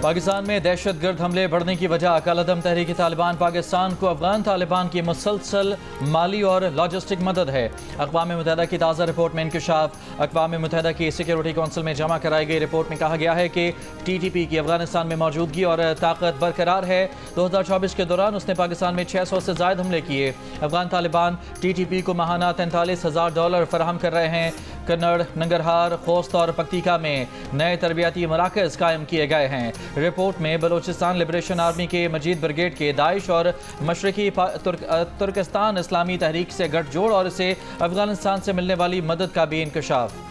पाकिस्तान में दहशतगर्द हमले बढ़ने की वजह कलअदम तहरीक तालिबान पाकिस्तान को अफगान तालिबान की मुसलसल माली और लॉजिस्टिक मदद है। अक़वाम मुत्तहिदा की ताज़ा रिपोर्ट में इंकशाफ। अक़वाम मुत्तहिदा की सिक्योरिटी कौंसिल में जमा कराई गई रिपोर्ट में कहा गया है कि TTP की अफगानिस्तान में मौजूदगी और ताकत बरकरार है। 2024 के दौरान उसने पाकिस्तान में 600 से ज़ायद हमले किए। अफगान तालिबान TTP को माहाना $43,000 फराहम कर रहे हैं। कन्नड़, नंगरहार, खोस्त और पक्तिका में नए तरबियाती मराकज़ कायम किए गए हैं। रिपोर्ट में बलोचिस्तान लिबरेशन आर्मी के मजीद ब्रिगेड के दाइश और मशरकी तुर्कस्तान इस्लामी तहरीक से गठजोड़ और इसे अफगानिस्तान से मिलने वाली मदद का भी इंकशाफ।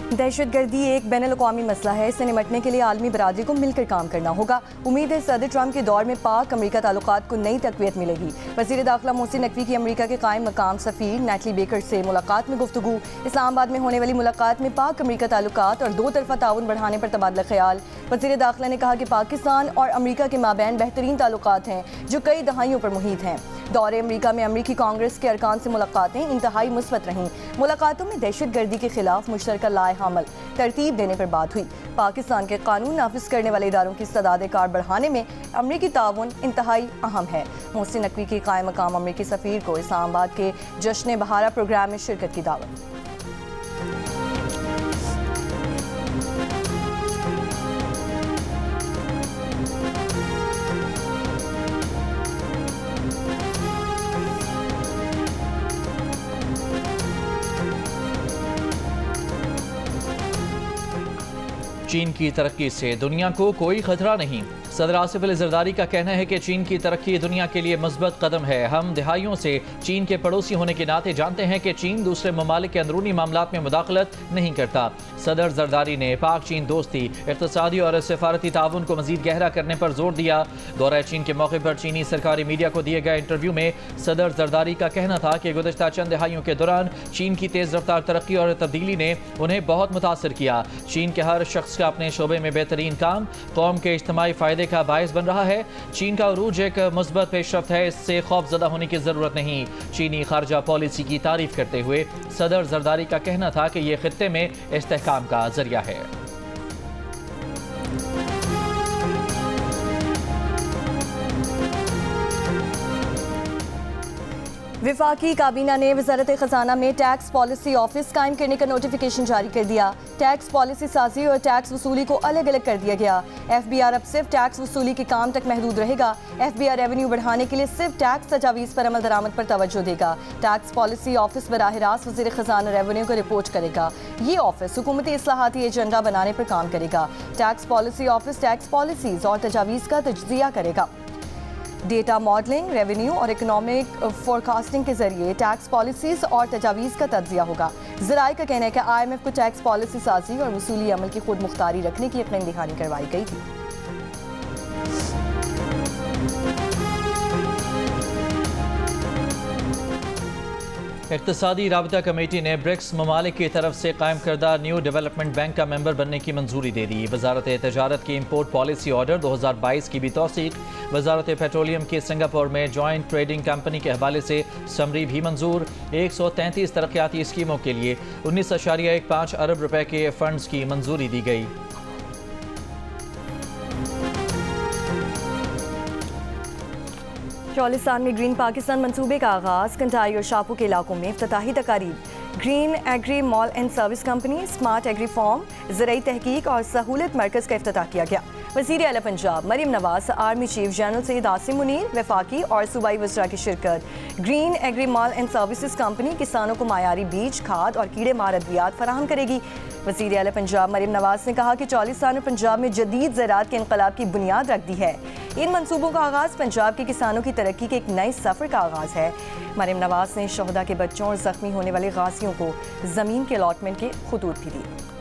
दहशतगर्दी एक बैनुल-अक़वामी मसला है। इससे निपटने के लिए आलमी बरादरी को मिलकर काम करना होगा। उम्मीद है सदर ट्रंप के दौर में पाक अमरीका ताल्लुकात को नई तक़वियत मिलेगी। वज़ीर दाखिला मोहसिन नकवी की अमरीका के कायम मकाम सफ़ीर नेटली बेकर से मुलाकात में गुफ्तगू। इस्लामाबाद में होने वाली मुलाकात में पाक अमरीका ताल्लुकात और दो तरफ़ा ताउन बढ़ाने पर तबादला ख्याल। वज़ीर दाखिला ने कहा कि पाकिस्तान और अमरीका के माबैन बेहतरीन ताल्लुकात हैं जो कई दहाइयों पर मुहित हैं। दौरे अमरीका में अमरीकी कांग्रेस के अरकान से मुलाकातें इंतहाई मुस्बत रहीं। मुलाकातों में दहशतगर्दी के खिलाफ मुश्तरका लाए हमल तरतीब देने पर बात हुई। पाकिस्तान के कानून नाफिज करने वाले इदारों की इस्तेदाद कार बढ़ाने में अमरीकी ताउन इंतहाई अहम है। मोहसिन नकवी के कायम मकाम अमरीकी सफ़ीर को इस्लामाबाद के जश्न बहारा प्रोग्राम में शिरकत की दावत। चीन की तरक्की से दुनिया को कोई खतरा नहीं। सदर आसिफ अली जरदारी का कहना है कि चीन की तरक्की दुनिया के लिए मस्बत कदम है। हम दिहाइयों से चीन के पड़ोसी होने के नाते जानते हैं कि चीन दूसरे ममालिक के अंदरूनी मामलात में मुदाखलत नहीं करता। सदर जरदारी ने पाक चीन दोस्ती, इक़्तिसादी और सफारती ताउन को मजीद गहरा करने पर जोर दिया। दौरा चीन के मौके पर चीनी सरकारी मीडिया को दिए गए इंटरव्यू में सदर जरदारी का कहना था कि गुज़श्ता चंद दिहाइयों के दौरान चीन की तेज़ रफ्तार तरक्की और तब्दीली ने उन्हें बहुत मुतासर किया। चीन के हर शख्स का अपने शोबे में बेहतरीन काम कौम के इज्तिमाई फ़ायदे का बायस बन रहा है। चीन का उरूज एक मुस्बत पेशरफ्त है, इससे खौफजदा होने की ज़रूरत नहीं। चीनी खारजा पॉलिसी की तारीफ करते हुए सदर जरदारी का कहना था कि यह खित्ते में इस्तेहकाम का जरिया है। विफाकी काबीना ने वज़ारत ख़जाना में टैक्स पॉलिसी ऑफिस कायम करने का नोटिफिकेशन जारी कर दिया। टैक्स पॉलिसी साजी और टैक्स वसूली को अलग अलग कर दिया गया। FBI अब सिर्फ टैक्स वसूली के काम तक महदूद रहेगा। FBI रेवेन्यू बढ़ाने के लिए सिर्फ टैक्स तजावीज़ पर अमल दरामद पर तवज्जो देगा। टैक्स पॉलिसी ऑफिस बराह रास्त वज़ीर ख़जाना रेवेन्यू को रिपोर्ट करेगा। ये ऑफिस हुकूमती इस्लाहाती एजेंडा बनाने पर काम करेगा। Tax policy office tax policies और तजावीज़ का तज्ज़िया करेगा। डेटा मॉडलिंग, रेवेन्यू और इकोनॉमिक फोरकास्टिंग के जरिए टैक्स पॉलिसीज़ और तजावीज़ का तज्ज़िया होगा। ज़राए का कहना है कि IMF को टैक्स पॉलिसी साजी और वसूली अमल की खुद मुख्तारी रखने की यकीन दहानी करवाई गई थी। इक़्तिसादी राबता कमेटी ने ब्रिक्स ममालिक की तरफ से कायम करदा न्यू डेवलपमेंट बैंक का मेंबर बनने की मंजूरी दे दी। वजारत तजारत की इम्पोर्ट पॉलिसी ऑर्डर 2022 की भी तौसीक। वजारत पेट्रोलियम की सिंगापुर में जॉइंट ट्रेडिंग कंपनी के हवाले से समरी भी मंजूर। 133 तरक्याती स्कीमों के लिए 19.15 अरब रुपए के फंड्स की मंजूरी दी गई। चौलिस्तान में ग्रीन पाकिस्तान मंसूबे का आगाज़। कंटाई और शापू के इलाकों में इफ्तिताही तकारीब। Green agri mall and service company, smart agri farm, ज़राई तहकीक और सहूलत मरकज़ का इफ्तिताह किया गया। वज़ीर आला Punjab Maryam Nawaz, army chief general Syed Asim Munir, वफाकी और सूबाई वज़रा की शिरकत। Green agri mall and services company किसानों को मायारी बीज, खाद और कीड़े मार अद्वियात फराहम करेगी। वज़ीर आला पंजाब मरीम नवाज ने कहा कि चौलिस्तान ने पंजाब में जदीद ज़राअत के इनकलाब की बुनियाद रख दी है। इन मंसूबों का आगाज़ पंजाब के किसानों की तरक्की के एक नए सफ़र का आगाज़ है। मरीम नवाज ने शहदा के बच्चों और ज़ख्मी होने वाले गाजियों को ज़मीन के अलॉटमेंट के खुतूत भी दिए।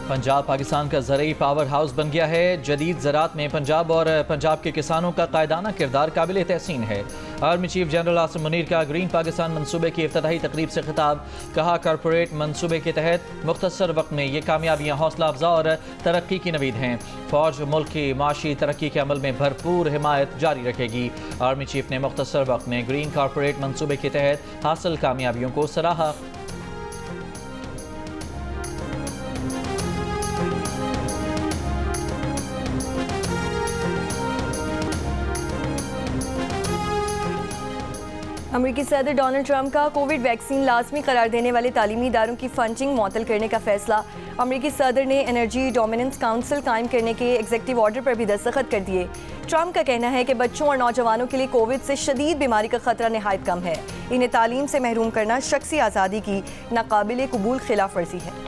पंजाब पाकिस्तान का ज़रूरी पावर हाउस बन गया है। जदीद ज़राअत में पंजाब और पंजाब के किसानों का कायदाना किरदार काबिल तहसीन है। Army chief general Asim Munir का ग्रीन पाकिस्तान मंसूबे की इफ्तिताही तकरीब से खिताब। कहा कॉरपोरेट मंसूबे के तहत मुख्तसर वक्त में ये कामयाबियाँ हौसला अफजा और तरक्की की नवीद हैं। फौज मुल्क की माशी तरक्की के अमल में भरपूर हिमायत जारी रखेगी। आर्मी चीफ ने मुख्तसर वक्त में ग्रीन कॉरपोरेट मंसूबे के तहत हासिल कामयाबियों को सराहा। अमेरिकी सदर डोनाल्ड ट्रंप का कोविड वैक्सीन लाजमी करार देने वाले तालीमी इदारों की फंडिंग मुअत्तल करने का फैसला। अमेरिकी सदर ने एनर्जी डोमिनेंस काउंसिल कायम करने के एग्जीक्यूटिव ऑर्डर पर भी दस्तखत कर दिए। ट्रंप का कहना है कि बच्चों और नौजवानों के लिए कोविड से शदीद बीमारी का खतरा नहायत कम है। इन्हें तालीम से महरूम करना शख्सी आज़ादी की नाकाबिले कबूल खिलाफ वर्जी है।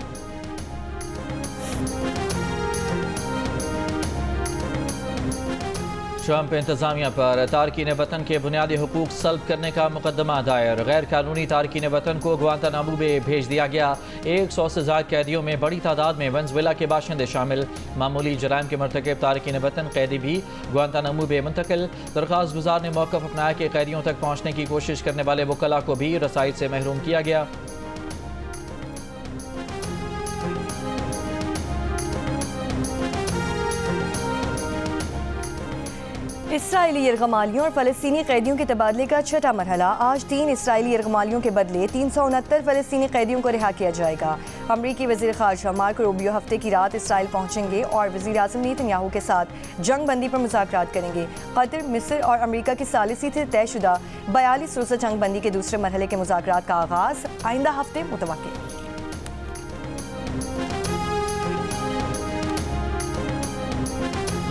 ट्रंप इंतजामिया पर तारकीन वतन के बुनियादी हुकूक सल्ब करने का मुकदमा दायर। गैर कानूनी तारकीन वतन को गुआंतानामो में भेज दिया गया। 100 से ज़ायद कैदियों में बड़ी तादाद में वेनेजुएला के बाशिंदे शामिल। मामूली जराइम के मरतकब तारकीन वतन कैदी भी गुआंतानामो में मुंतकिल। दरख्वास्त गुजार ने मौक़िफ़ अपनाया कि कैदियों तक पहुँचने की कोशिश करने वाले वकला को भी रसाई से महरूम किया गया। इसराइली यरगमालियों और फ़लस्तीनी कैदियों के तबादले का छठा मरहला। आज 3 इसराइली यरगमालियों के बदले 369 फ़लस्तीनी कैदियों को रिहा किया जाएगा। अमरीकी वज़ीर ख़ारजा मार्को रूबियो हफ्ते की रात इसराइल पहुँचेंगे और वज़ीर आज़म नेतन्याहू के साथ जंग बंदी पर मुज़ाकरात करेंगे। कतर, मिस्र और अमरीका की सालिसी से तयशुदा 42 रोज़ा जंग बंदी के दूसरे मरहले के मुज़ाकरात का आगाज़ आइंदा हफ्ते मुतवक्किल।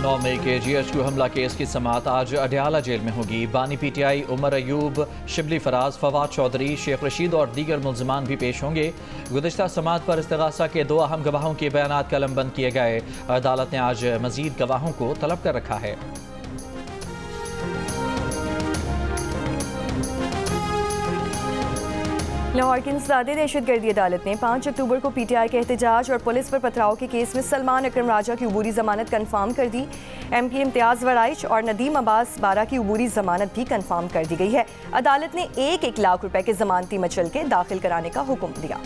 9 मई के GHQ हमला केस की समाअत आज अडयाला जेल में होगी। बानी PTI उमर अयूब, शिबली फराज, फवाद चौधरी, शेख रशीद और दीगर मुल्ज़िमान भी पेश होंगे। गुज़िश्ता समाअत पर इस्तिग़ासा के 2 अहम गवाहों के बयानात कलमबंद किए गए। अदालत ने आज मज़ीद गवाहों को तलब कर रखा है। लाहौर की इंसदादे दहशतगर्दी अदालत ने 5 अक्टूबर को PTI के एहतजाज और पुलिस पर पथराव के केस में सलमान अकरम राजा की उबूरी जमानत कन्फर्म कर दी। MP इम्तियाज़ वराइच और नदीम अब्बास बारा की उबूरी जमानत भी कन्फर्म कर दी गई है। अदालत ने 1-1 लाख रुपए के जमानती मचल के दाखिल कराने का हुक्म दिया।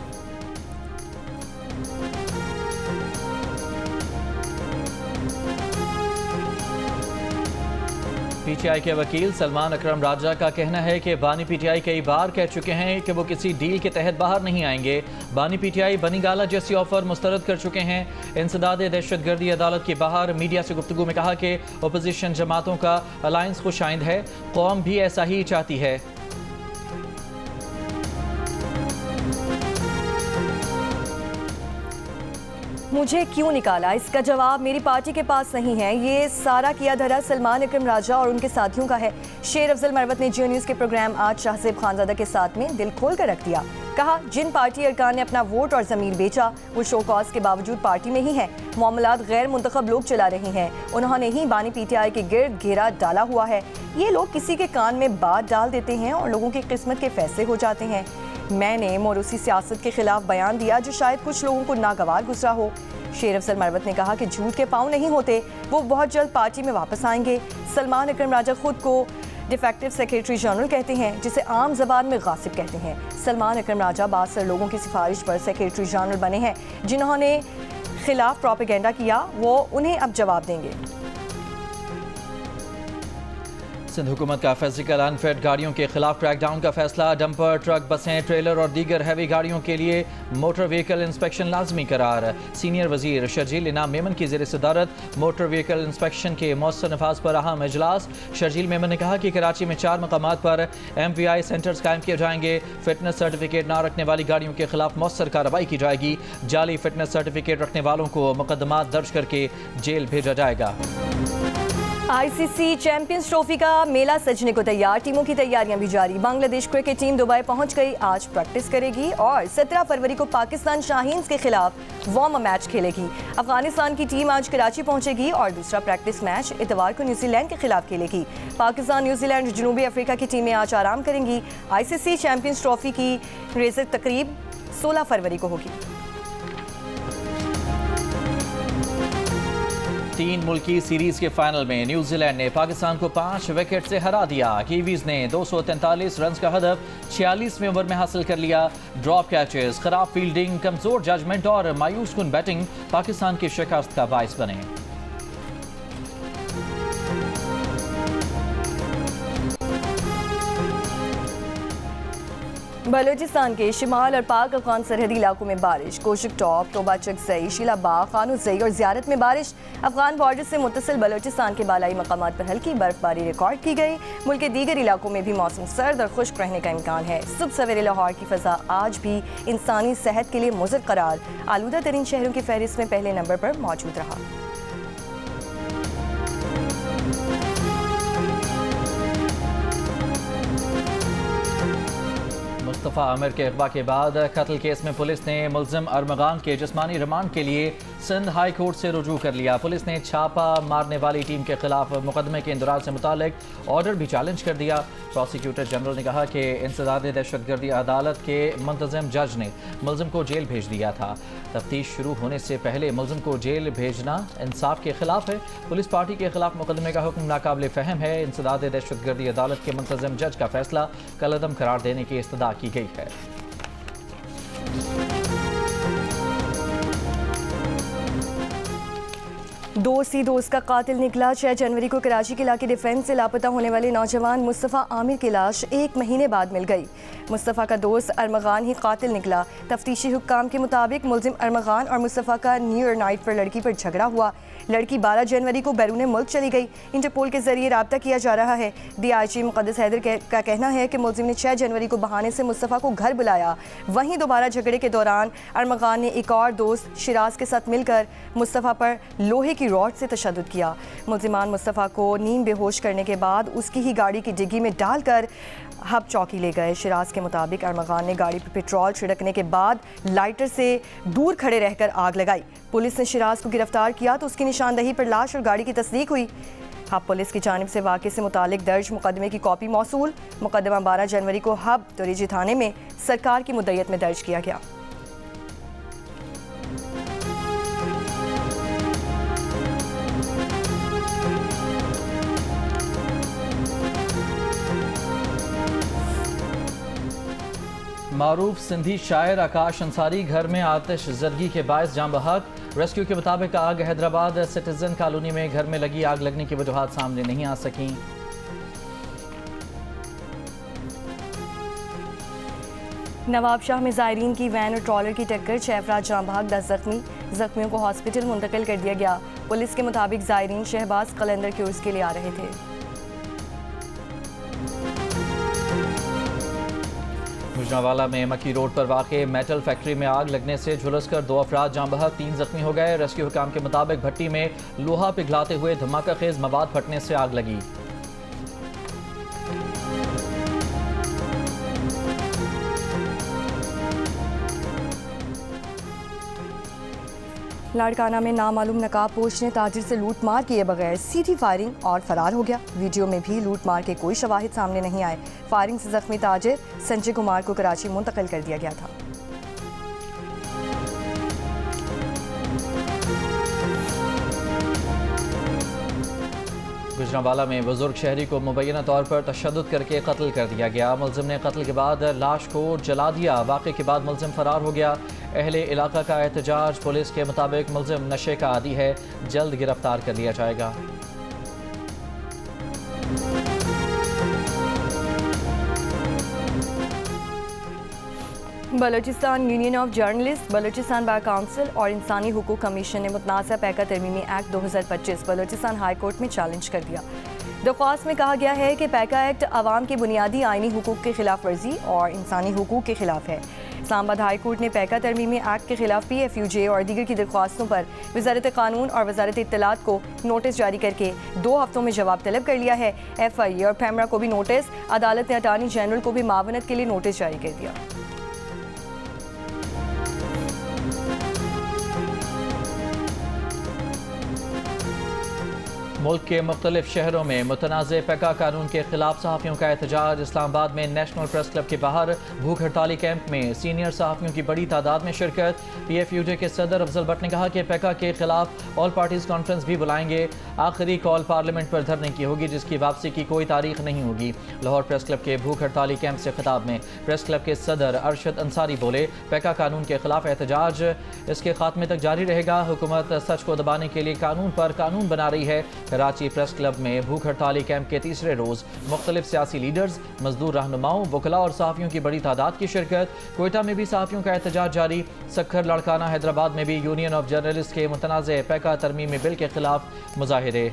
PTI के वकील सलमान अकरम राजा का कहना है कि बानी PTI कई बार कह चुके हैं कि वो किसी डील के तहत बाहर नहीं आएंगे। बानी PTI बनी गाला जैसी ऑफर मुस्तरद कर चुके हैं। इंसदाद दहशतगर्दी अदालत के बाहर मीडिया से गुफ्तगू में कहा कि अपोजिशन जमातों का अलायंस खुशाइंद है, कौम भी ऐसा ही चाहती है। मुझे क्यों निकाला, इसका जवाब मेरी पार्टी के पास नहीं है। ये सारा किया धरा सलमान अकरम राजा और उनके साथियों का है। शेर अफजल मरवत ने जियो न्यूज़ के प्रोग्राम आज शाहजेब खानजादा के साथ में दिल खोल कर रख दिया। कहा, जिन पार्टी अरकान ने अपना वोट और ज़मीर बेचा वो शो कॉज के बावजूद पार्टी में ही है। मामलात गैर मुंतखब लोग चला रहे हैं। उन्होंने ही बानी PTI के गिर्द घेरा डाला हुआ है। ये लोग किसी के कान में बात डाल देते हैं और लोगों की किस्मत के फैसले हो जाते हैं। मैंने मोरूसी सियासत के खिलाफ बयान दिया जो शायद कुछ लोगों को नागवार गुजरा हो। शेर अफजल मरवत ने कहा कि झूठ के पाँव नहीं होते, वो बहुत जल्द पार्टी में वापस आएंगे। सलमान अकरम राजा खुद को डिफेक्टिव सेक्रेटरी जनरल कहते हैं, जिसे आम जबान में गासिब कहते हैं। सलमान अकरम राजा बासर लोगों की सिफारिश पर सेक्रेटरी जनरल बने हैं। जिन्होंने खिलाफ प्रोपेगेंडा किया वो उन्हें अब जवाब देंगे। सिंध हुकूमत का फिजिकल अनफिट गाड़ियों के खिलाफ क्रैकडाउन का फैसला। डंपर, ट्रक, बसें, ट्रेलर और दीगर हैवी गाड़ियों के लिए मोटर व्हीकल इंस्पेक्शन लाजमी करार। सीनियर वजीर शर्जील इनाम मेमन की ज़ेर सदारत मोटर व्हीकल इंस्पेक्शन के मौसर नफाज पर अहम इजलास। शर्जील मेमन ने कहा कि कराची में 4 मकामात पर MVI सेंटर्स कायम किए जाएंगे। फिटनेस सर्टिफिकेट ना रखने वाली गाड़ियों के खिलाफ मौसर कार्रवाई की जाएगी। जाली फिटनेस सर्टिफिकेट रखने वालों को मुकदमा दर्ज करके जेल भेजा जाएगा। ICC चैंपियंस ट्रॉफी का मेला सजने को तैयार, टीमों की तैयारियां भी जारी। बांग्लादेश क्रिकेट टीम दुबई पहुंच गई, आज प्रैक्टिस करेगी और 17 फरवरी को पाकिस्तान शाहीन्स के खिलाफ वार्म मैच खेलेगी। अफगानिस्तान की टीम आज कराची पहुंचेगी और दूसरा प्रैक्टिस मैच इतवार को न्यूजीलैंड के खिलाफ खेलेगी। पाकिस्तान, न्यूजीलैंड, जनूबी अफ्रीका की टीमें आज आराम करेंगी। ICC चैंपियंस ट्रॉफी की रेज़र तकरीब 16 फरवरी को होगी। तीन मुल्की सीरीज के फाइनल में न्यूजीलैंड ने पाकिस्तान को 5 विकेट से हरा दिया। कीवीज ने 243 रन का हदफ 46वें ओवर में हासिल कर लिया। ड्रॉप कैचेस, खराब फील्डिंग, कमजोर जजमेंट और मायूस कुन बैटिंग पाकिस्तान की शिकस्त का बाइस बने। बलूचिस्तान के शिमाल और पाक अफगान सरहदी इलाकों में बारिश। कोशक टॉप, तोबा चकजई, शीलाबाग, खानूजई और ज़ियारत में बारिश। अफगान बॉर्डर से मुत्तसिल बलूचिस्तान के बालाई मकामात पर हल्की बर्फबारी रिकॉर्ड की गई। मुल्क के दीगर इलाकों में भी मौसम सर्द और खुश्क रहने का इम्कान है। सुबह सवेरे लाहौर की फ़ज़ा आज भी इंसानी सेहत के लिए मुज़र करार आलूदा तरीन शहरों की फहरिस्त में पहले नंबर पर मौजूद रहा। मुस्तफ़ा आमिर के अगवा के बाद कत्ल केस में पुलिस ने मुलजिम अरमगान के जिस्मानी रिमांड के लिए सिंध हाई कोर्ट से रुजू कर लिया। पुलिस ने छापा मारने वाली टीम के खिलाफ मुकदमे के इंदराज से मुतालिक ऑर्डर भी चैलेंज कर दिया। प्रोसिक्यूटर जनरल ने कहा कि इंसदाद दहशतगर्दी अदालत के मुंतज़म जज ने मुलजिम को जेल भेज दिया था। तफ्तीश शुरू होने से पहले मुलजिम को जेल भेजना इंसाफ के खिलाफ है। पुलिस पार्टी के खिलाफ मुकदमे का हुक्म नाकाबिल फ़हम है। इंसदाद दहशतगर्दी अदालत के मुंतज़म जज का फैसला कलअदम करार देने की इस्तदा की गई है। दोस्त ही दोस्त का कातिल निकला। 6 जनवरी को कराची के इलाके डिफेंस से लापता होने वाले नौजवान मुस्तफ़ा आमिर की लाश 1 महीने बाद मिल गई। मुस्तफ़ा का दोस्त अरमगान ही कातिल निकला। तफ्तीशी हुक्काम के मुताबिक मुलजिम अरमगान और मुस्तफ़ा का न्यू ईयर नाइट पर लड़की पर झगड़ा हुआ। लड़की 12 जनवरी को बैरून मुल्क चली गई। इंटरपोल के जरिए रब्ता किया जा रहा है। DIG मुक़द्दस हैदर का कहना है कि मुलजिम ने 6 जनवरी को बहाने से मुस्तफ़ा को घर बुलाया। वहीं दोबारा झगड़े के दौरान अरमगान ने एक और दोस्त शिराज के साथ मिलकर मुस्तफ़ा पर लोहे की रॉड से तशद्दुद किया। मुलजिमान मुस्तफ़ा को नींद बेहोश करने के बाद उसकी ही गाड़ी की डिग्गी में डालकर हब चौकी ले गए। शिराज के मुताबिक अरमगान ने गाड़ी पर पेट्रोल छिड़कने के बाद लाइटर से दूर खड़े रहकर आग लगाई। पुलिस ने शिराज को गिरफ्तार किया तो उसकी निशानदही पर लाश और गाड़ी की तस्दीक हुई। हब पुलिस की जानिब से वाक़े से मुतालिक दर्ज मुकदमे की कॉपी मौसूल। मुकदमा 12 जनवरी को हब तुरीजी थाने में सरकार की मुद्दत में दर्ज किया गया। मारूफ सिंधी शायर आकाश अंसारी घर में आतिश ज़दगी के बायस जान बहक। रेस्क्यू के मुताबिक आग हैदराबाद सिटीजन कॉलोनी में घर में लगी आग लगने की वजूहात सामने नहीं आ सकी। नवाब शाह में ज़ायरीन की वैन और ट्रॉलर की टक्कर, 6 अफराद जान बहक, 10 जख्मी। जख्मियों को हॉस्पिटल मुंतकिल कर दिया गया। पुलिस के मुताबिक ज़ायरीन शहबाज कलंदर के उर्स के लिए आ रहे थे। गुजरांवाला में मक्की रोड पर वाक़े मेटल फैक्ट्री में आग लगने से झुलसकर 2 अफराद जान बहक, 3 जख्मी हो गए। रेस्क्यू हुकाम के मुताबिक भट्टी में लोहा पिघलाते हुए धमाका खेज मवाद फटने से आग लगी। लाड़काना में नामालूम नकाबपोश ने ताजिर से लूट मार किए बगैर सीधी फायरिंग और फरार हो गया। वीडियो में भी लूट मार के कोई शवाहिद सामने नहीं आए। फायरिंग से जख्मी ताजिर संजय कुमार को कराची मुंतकिल कर दिया गया था। गुजरांवाला में बुजुर्ग शहरी को मुबैना तौर पर तशद्दुद करके कत्ल कर दिया गया। मुलजिम ने कत्ल के बाद लाश को जला दिया। वाक़े के बाद मुलजिम फरार हो गया। अहले इलाका का एहतजाज। पुलिस के मुताबिक मुलजिम नशे का आदी है, जल्द गिरफ्तार कर लिया जाएगा। Balochistan union of journalist, Balochistan bar council और इंसानी हुकूक कमीशन ने मुतनाज़ा पैका तरमीमी एक्ट 2025 बलूचिस्तान हाई कोर्ट में चैलेंज कर दिया। दरख्वास्त में कहा गया है कि पैका एक्ट आवाम के बुनियादी आइनी हुकूक की खिलाफ वर्जी और इंसानी हुकूक के खिलाफ है। इस्लामाबाद हाई कोर्ट ने पैका तरमीमी एक्ट के खिलाफ PFUJ और दीगर की दरख्वास्तों पर वजारत कानून और वजारत इत्तलात को नोटिस जारी करके 2 हफ्तों में जवाब तलब कर लिया है। FIA और पैमरा को भी नोटिस। अदालत ने अटार्नी जनरल को भी मावनत के लिए नोटिस जारी कर दिया। मुल्क के मुख्तलिफ शहरों में मुतनाज़ पैका कानून के खिलाफ सहाफ़ियों का एहतजाज। इस्लामाबाद में नेशनल प्रेस क्लब के बाहर भूख हड़ताली कैंप में सीनियर सहाफ़ियों की बड़ी तादाद में शिरकत। PFUJ के सदर अफजल भट्ट ने कहा कि पैका के खिलाफ ऑल पार्टीज़ कॉन्फ्रेंस भी बुलाएंगे। आखिरी कॉल पार्लियामेंट पर धरने की होगी, जिसकी वापसी की कोई तारीख नहीं होगी। लाहौर प्रेस क्लब के भूख हड़ताली कैंप से खिताब में प्रेस क्लब के सदर अरशद अंसारी बोले, पैका कानून के खिलाफ एहतजाज इसके खात्मे तक जारी रहेगा। हुकूमत सच को दबाने के लिए कानून पर कानून बना रही है। कराची प्रेस क्लब में भूख हड़ताली कैंप के तीसरे रोज मुख्तलिफ सियासी लीडर्स, मजदूर रहनुमाओं, वकला और सहाफ़ियों की बड़ी तादाद की शिरकत। कोयटा में भी सहाफ़ियों का एहतजाज जारी। सक्खर, लड़काना, हैदराबाद में भी यूनियन ऑफ जर्नलिस्ट के मुतनाज़ पैका तरमीमी बिल के खिलाफ मुजाहिरे।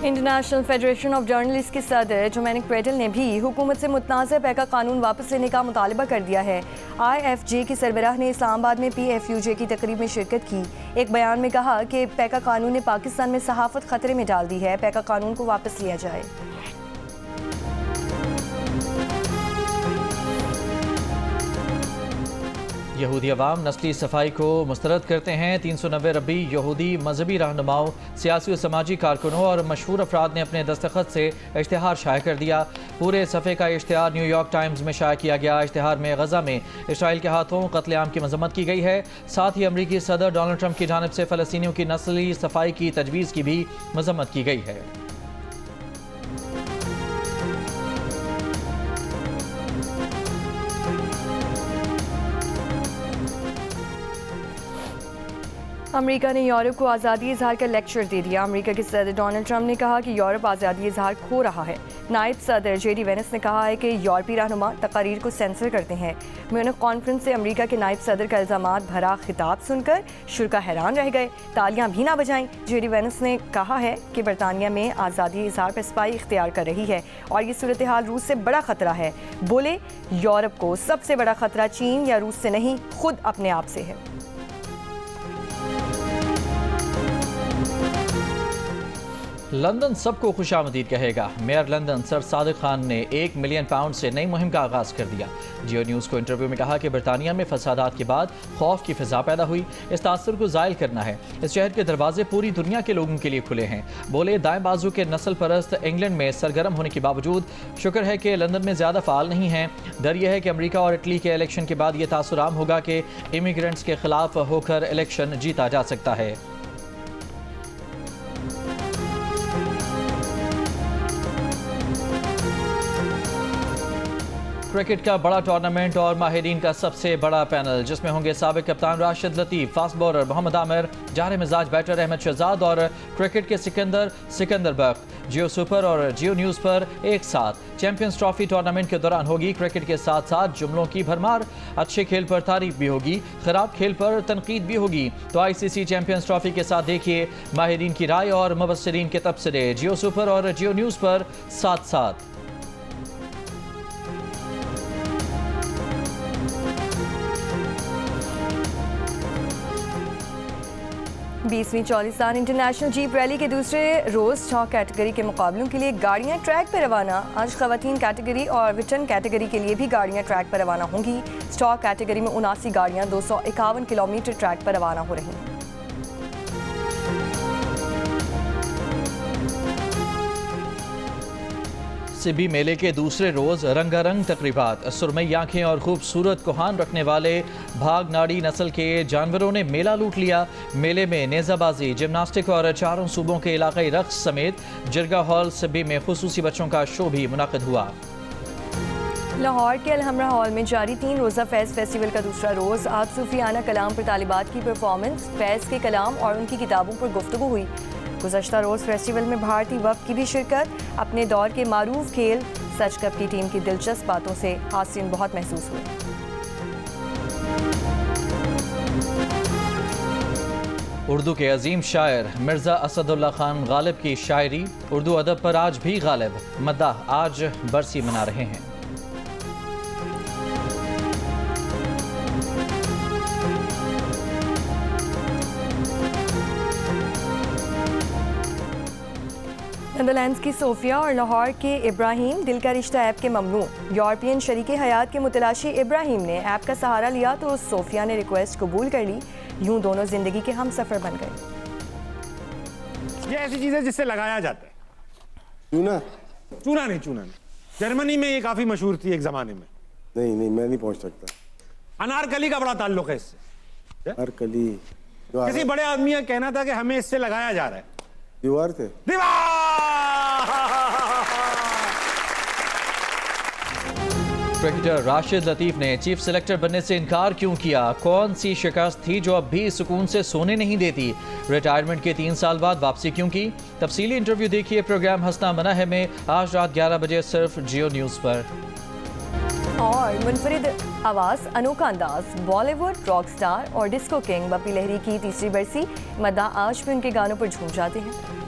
इंटरनेशनल फेडरेशन ऑफ जर्नलिस्ट के सदर जोमेनिक प्रेटल ने भी हुकूमत से मुतनाज़ पैका कानून वापस लेने का मुतालबा कर दिया है। IFJ की सरबराह ने इस्लामाबाद में PFUJ की तकरीब में शिरकत की। एक बयान में कहा कि पैका कानून ने पाकिस्तान में सहाफ़त खतरे में डाल दी है। पैका कानून को वापस लिया जाए। यहूदी अवाम नस्ली सफाई को मुस्तरद करते हैं। 390 रबी यहूदी मजहबी रहनुमाओं, सियासी और समाजी कारकुनों और मशहूर अफराद ने अपने दस्तखत से इश्तिहार शाया कर दिया। पूरे सफ़े का इश्तिहार न्यूयॉर्क टाइम्स में शाया किया गया। इश्तिहार में गजा में इसराइल के हाथों कत्लेआम की मजम्मत की गई है। साथ ही अमरीकी सदर डोनाल्ड ट्रंप की जानिब से फ़लस्तीनियों की नस्ली सफाई की तजवीज़ की भी मजम्मत की गई है। अमेरिका ने यूरोप को आज़ादी इजहार का लेक्चर दे दिया। अमेरिका के सदर डोनाल्ड ट्रंप ने कहा कि यूरोप आज़ादी इजहार खो रहा है। नायब सदर JD वेंस ने कहा है कि यूरोपीय रहनुमा तकारीर को सेंसर करते हैं। म्यूनिख कॉन्फ्रेंस से अमेरिका के नायब सदर का इल्ज़ामात भरा खिताब सुनकर शुरा हैरान रह गए, तालियां भी ना बजाईं। JD वेंस ने कहा है कि बरतानिया में आज़ादी इजहार पर स्पाई इख्तियार कर रही है और ये सूरत हाल रूस से बड़ा ख़तरा है। बोले, यूरोप को सबसे बड़ा ख़तरा चीन या रूस से नहीं, खुद अपने आप से है। लंदन सबको खुशामदीद कहेगा। Mayor London sir Sadiq Khan ने 1 मिलियन पाउंड से नई मुहिम का आगाज़ कर दिया। जियो न्यूज़ को इंटरव्यू में कहा कि बरतानिया में फसादात के बाद खौफ की फ़िज़ा पैदा हुई। इस तासुर को ज़ायल करना है। इस शहर के दरवाजे पूरी दुनिया के लोगों के लिए खुले हैं। बोले, दाएं बाजू के नस्ल परस्त इंग्लैंड में सरगर्म होने के बावजूद शुक्र है कि लंदन में ज़्यादा फ़ाल नहीं हैं। डर यह है कि अमरीका और इटली के इलेक्शन के बाद ये तासुर आम होगा कि इमिग्रेंट्स के खिलाफ होकर इलेक्शन जीता जा सकता है। क्रिकेट का बड़ा टूर्नामेंट और माहिरीन का सबसे बड़ा पैनल, जिसमें होंगे साबिक कप्तान राशिद लतीफ़, फास्ट बॉलर मोहम्मद आमिर, जारे मिजाज बैटर अहमद शहजाद और क्रिकेट के सिकंदर बख्त। जियो सुपर और जियो न्यूज़ पर एक साथ चैंपियंस ट्रॉफी टूर्नामेंट के दौरान होगी क्रिकेट के साथ साथ जुमलों की भरमार। अच्छे खेल पर तारीफ भी होगी, खराब खेल पर तनकीद भी होगी। तो ICC चैंपियंस ट्रॉफी के साथ देखिए माहिरीन की राय और मुबस्सिरीन के तबसरे जियो सुपर और जियो न्यूज़ पर साथ साथ। 20वीं चौलिस्तान इंटरनेशनल जीप रैली के दूसरे रोज़ स्टॉक कैटेगरी के मुकाबलों के लिए गाड़ियां ट्रैक पर रवाना। आज ख़वातीन कैटेगरी और रिटर्न कैटेगरी के लिए भी गाड़ियां ट्रैक पर रवाना होंगी। स्टॉक कैटेगरी में 79 गाड़ियां 251 किलोमीटर ट्रैक पर रवाना हो रही हैं। सिबी मेले के दूसरे रोज़ रंगारंग तकरीबात। सुरमई आँखें और खूबसूरत कोहान रखने वाले भागनाड़ी नस्ल के जानवरों ने मेला लूट लिया। मेले में नेज़ाबाजी, जिमनास्टिक और चारों सूबों के इलाकाई रक्स समेत जिरगा हॉल सिबी में खुसूसी बच्चों का शो भी मुनाकिद हुआ। लाहौर के अलहमरा हॉल में जारी 3 रोज़ा फैज़ फेस्टिवल का दूसरा रोज़। आज सूफियाना कलाम पर तालिबात की परफॉर्मेंस, फैज़ के कलाम और उनकी किताबों पर गुफ्तगू हुई। गुज़श्ता रोज़ फेस्टिवल में भारतीय वफ़द की भी शिरकत। अपने दौर के मारूफ खेल सच कप की टीम की दिलचस्प बातों से हासिल बहुत महसूस हुए। उर्दू के अजीम शायर मिर्ज़ा असदुल्ला खान गालिब की शायरी उर्दू अदब पर आज भी गालिब। मद्दाह आज बरसी मना रहे हैं। नीदरलैंड्स की सोफिया और लाहौर के इब्राहिम दिल का रिश्ता ऐप के ममनू। यूरोपियन शरीके हयात के मुतलाशी इब्राहिम ने ऐप का सहारा लिया तो सोफिया ने रिक्वेस्ट कबूल कर ली। यूं दोनों जिंदगी के हम सफर बन गए। ये ऐसी चीज है जिससे लगाया जाता है। चूना चूना नहीं। जर्मनी में ये काफी मशहूर थी एक जमाने में। नहीं मैं नहीं पहुंच सकता। अनारकली का बड़ा ताल्लुक है इससे। अनारकली किसी बड़े आदमी का कहना था कि हमें इससे लगाया जा रहा है। दीवार थे। क्रिकेटर राशिद लतीफ ने चीफ सेलेक्टर बनने से इनकार क्यों किया? कौन सी शिकस्त थी जो अब भी सुकून से सोने नहीं देती? रिटायरमेंट के 3 साल बाद वापसी क्यों की? तफसीली इंटरव्यू देखिए प्रोग्राम हंसना मना है में आज रात 11 बजे सिर्फ जियो न्यूज़ पर। और मुनफरिद आवाज़, अनोखा अंदाज, बॉलीवुड रॉक स्टार और डिस्को किंग बप्पी लहरी की तीसरी बरसी। मद्दाह आज भी उनके गानों पर झूम जाते हैं।